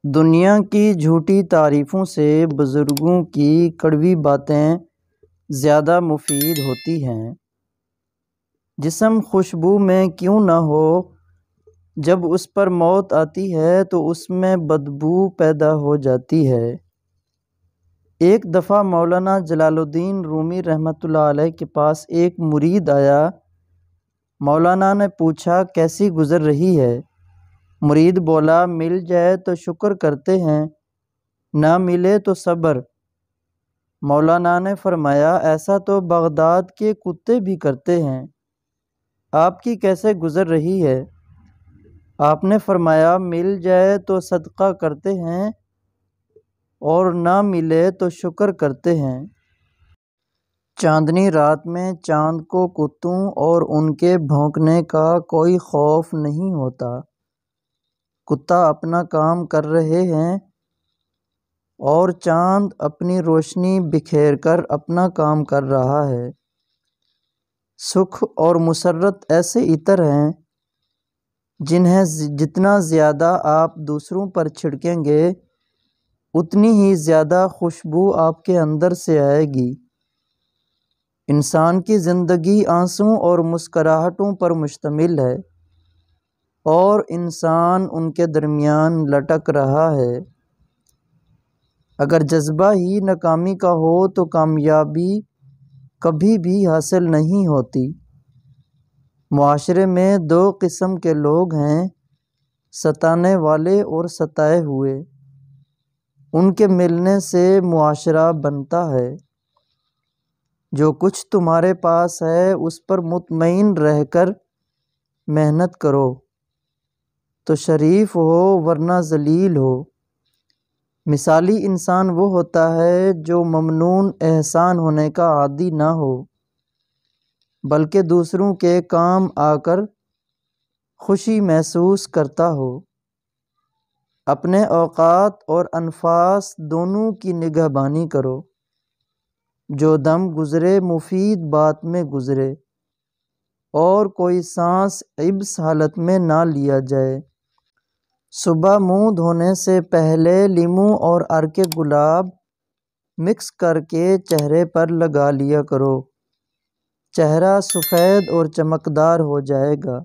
دنیا کی جھوٹی تعریفوں سے بزرگوں کی کڑوی باتیں زیادہ مفید ہوتی ہیں۔ جسم خوشبو میں کیوں نہ ہو، جب اس پر موت آتی ہے تو اس میں بدبو پیدا ہو جاتی ہے۔ ایک دفعہ مولانا جلال الدین رومی رحمۃ اللہ علیہ کے پاس ایک مرید آیا۔ مولانا نے پوچھا، کیسی گزر رہی ہے؟ مرید بولا، مل جائے تو شکر کرتے ہیں، نہ ملے تو صبر۔ مولانا نے فرمایا، ایسا تو بغداد کے کتے بھی کرتے ہیں، آپ کی کیسے گزر رہی ہے؟ آپ نے فرمایا، مل جائے تو صدقہ کرتے ہیں اور نہ ملے تو شکر کرتے ہیں۔ چاندنی رات میں چاند کو کتوں اور ان کے بھونکنے کا کوئی خوف نہیں ہوتا۔ کتا اپنا کام کر رہے ہیں اور چاند اپنی روشنی بکھیر کر اپنا کام کر رہا ہے۔ سکھ اور مسرت ایسے عطر ہیں جنہیں جتنا زیادہ آپ دوسروں پر چھڑکیں گے اتنی ہی زیادہ خوشبو آپ کے اندر سے آئے گی۔ انسان کی زندگی آنسوں اور مسکراہٹوں پر مشتمل ہے اور انسان ان کے درمیان لٹک رہا ہے۔ اگر جذبہ ہی ناکامی کا ہو تو کامیابی کبھی بھی حاصل نہیں ہوتی۔ معاشرے میں دو قسم کے لوگ ہیں، ستانے والے اور ستائے ہوئے۔ ان کے ملنے سے معاشرہ بنتا ہے۔ جو کچھ تمہارے پاس ہے اس پر مطمئن رہ کر محنت کرو تو شریف ہو ورنہ ذلیل ہو۔ مثالی انسان وہ ہوتا ہے جو ممنون احسان ہونے کا عادی نہ ہو بلکہ دوسروں کے کام آ کر خوشی محسوس کرتا ہو۔ اپنے اوقات اور انفاس دونوں کی نگہبانی کرو۔ جو دم گزرے مفید بات میں گزرے اور کوئی سانس عبث حالت میں نہ لیا جائے۔ صبح منہ دھونے سے پہلے لیموں اور عرق گلاب مکس کر کے چہرے پر لگا لیا کرو، چہرہ سفید اور چمکدار ہو جائے گا۔